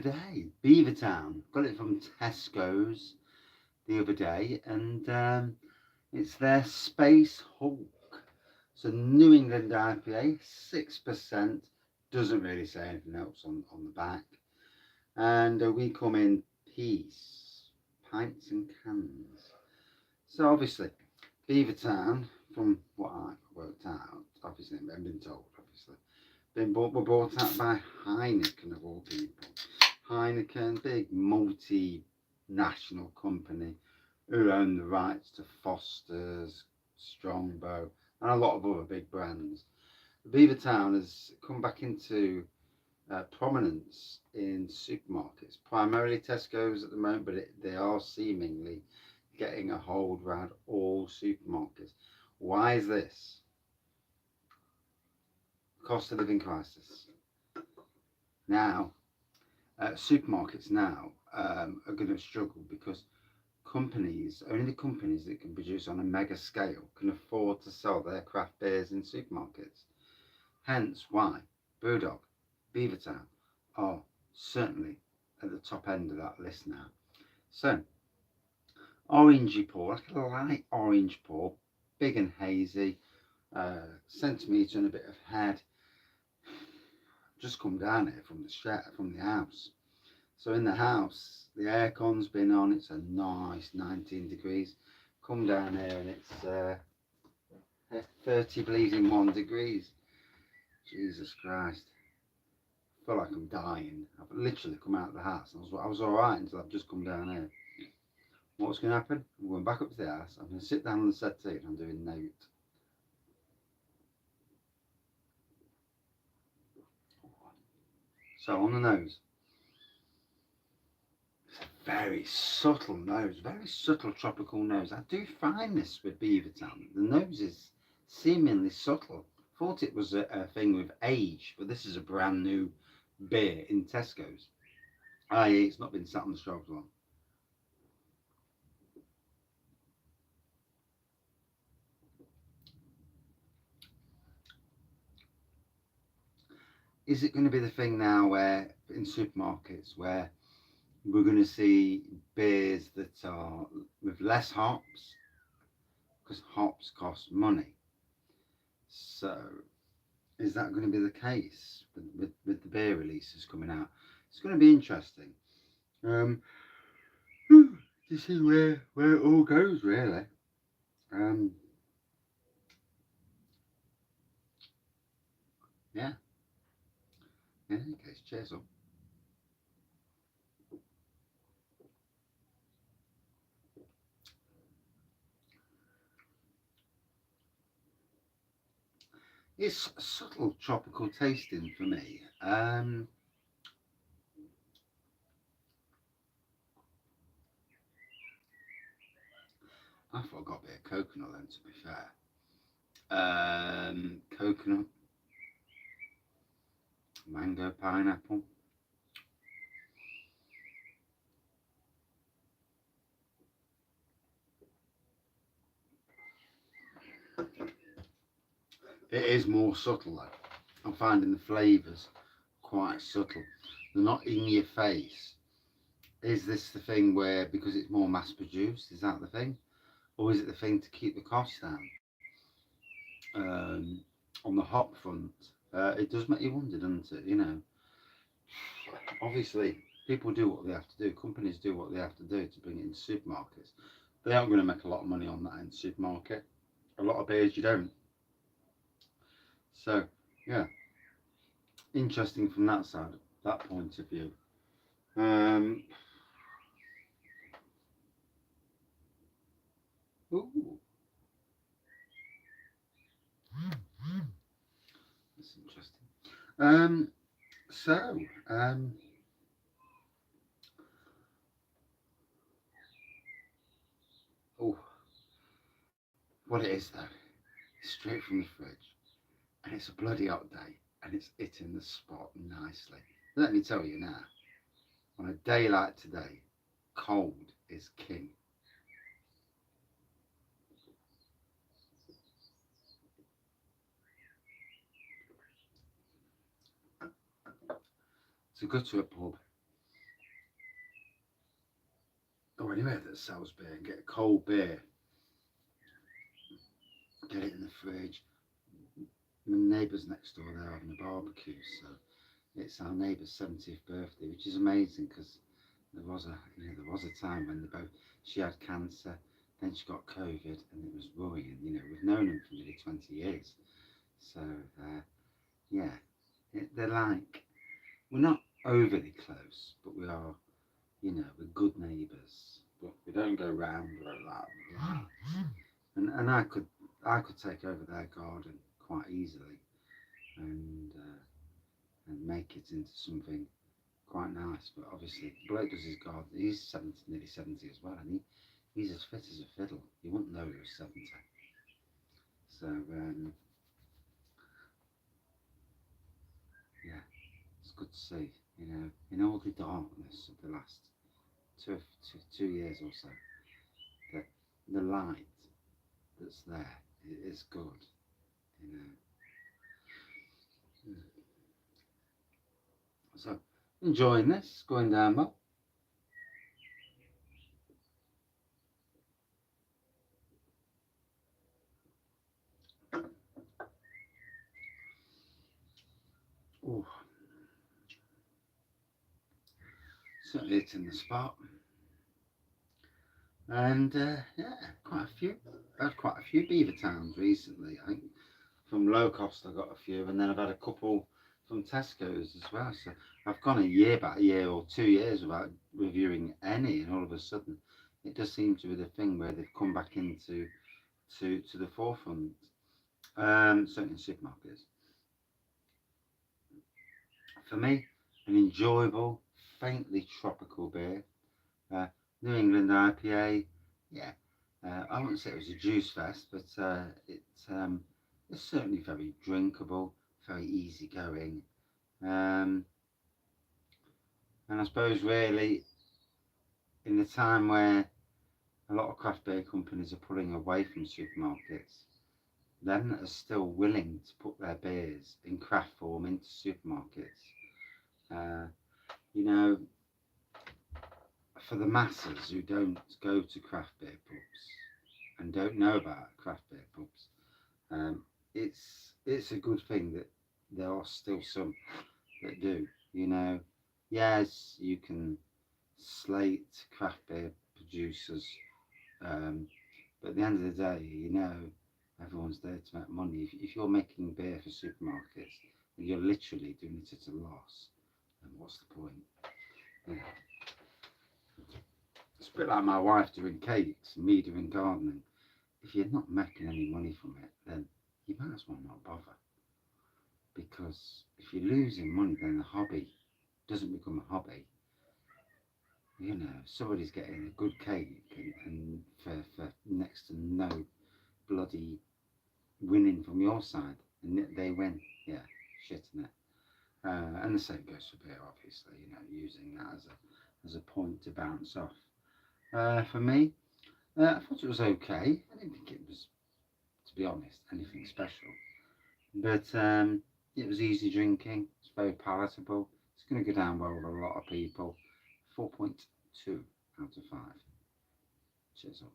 Today, Beavertown. Got it from Tesco's the other day, and it's their Space Hulk. So New England IPA, 6%. Doesn't really say anything else on the back. And we come in peace, pints and cans. So obviously, Beavertown, from what I've worked out, obviously, I've been told, obviously, were bought out by Heineken of all people. Heineken, big multi-national company who own the rights to Foster's, Strongbow, and a lot of other big brands. Beavertown has come back into prominence in supermarkets, primarily Tesco's at the moment, but they are seemingly getting a hold around all supermarkets. Why is this? Cost of living crisis. Now, supermarkets now are going to struggle because only the companies that can produce on a mega scale can afford to sell their craft beers in supermarkets. Hence why Brewdog, Beavertown are certainly at the top end of that list now. So, orangey pour, like a light orange pour, big and hazy, centimetre and a bit of head. Just come down here from the house. So in the house, the aircon's been on. It's a nice 19 degrees. Come down here and it's 30 bleeding 1 degrees. Jesus Christ. I feel like I'm dying. I've literally come out of the house. I was all right until I've just come down here. What's going to happen? I'm going back up to the house. I'm going to sit down on the settee and I'm doing note. So on the nose. It's a very subtle nose, very subtle tropical nose. I do find this with Beavertown. The nose is seemingly subtle. Thought it was a thing with age, but this is a brand new beer in Tesco's. I.e., it's not been sat on the shelves long. Is it going to be the thing now where in supermarkets where we're going to see beers that are with less hops because hops cost money? So is that going to be the case with the beer releases coming out? It's going to be interesting to see where it all goes, really. Um, yeah, yeah, okay, cheers up. It's subtle tropical tasting for me. I thought I got a bit of coconut then, to be fair. Coconut, mango, pineapple. It is more subtle though. I'm finding the flavours quite subtle. They're not in your face. Is this the thing where because it's more mass produced, is that the thing? Or is it the thing to keep the costs down? On the hop front, it does make you wonder, doesn't it? Obviously, people do what they have to do. Companies do what they have to do to bring it into supermarkets. They aren't going to make a lot of money on that in the supermarket. A lot of beers you don't. So, yeah, interesting from that side, that point of view. Um, ooh, that's interesting. Um, so, um, oh, what it is though, it's straight from the fridge, and it's a bloody hot day, and it's hitting the spot nicely. Let me tell you now, on a day like today, cold is king. So go to a pub, anywhere that sells beer and get a cold beer, get it in the fridge. My neighbours next door, they're having a barbecue, so it's our neighbour's 70th birthday, which is amazing because there was a time when she had cancer, then she got COVID, and it was worrying. We've known them for nearly 20 years, so yeah, they're like, we're not overly close, but we are, we're good neighbours, but we don't go round like that. And I could take over their garden quite easily and make it into something quite nice. But obviously, the bloke does his garden. He's 70, nearly 70 as well, and he's as fit as a fiddle. You wouldn't know he was 70. So yeah, it's good to see. In all the darkness of the last two years or so, that the light that's there is good. So enjoying this, going down well. Oh, certainly it's in the spot. And yeah, quite a few. I've had quite a few Beavertowns recently. I think from low cost I got a few, and then I've had a couple from Tesco's as well. So I've gone about a year or 2 years without reviewing any, and all of a sudden it does seem to be the thing where they've come back into to the forefront. Certainly in supermarkets. For me, an enjoyable, faintly tropical beer. New England IPA, yeah. I wouldn't say it was a juice fest, but it's certainly very drinkable, very easygoing. And I suppose really in the time where a lot of craft beer companies are pulling away from supermarkets, them that are still willing to put their beers in craft form into supermarkets, you know, for the masses who don't go to craft beer pubs and don't know about craft beer pubs, it's a good thing that there are still some that do. Yes, you can slate craft beer producers, but at the end of the day, everyone's there to make money. If you're making beer for supermarkets and you're literally doing it at a loss, then what's the point? It's a bit like my wife doing cakes and me doing gardening. If you're not making any money from it, then you might as well not bother. Because if you're losing money, then the hobby doesn't become a hobby. Somebody's getting a good cake and for next to no bloody winning from your side, and they win. Yeah, shit in it. And the same goes for beer, obviously. Using that as a point to bounce off. For me, I thought it was okay. I didn't think it was, to be honest, anything special. But it was easy drinking. It's very palatable. It's going to go down well with a lot of people. 4.2 out of 5. Cheers up.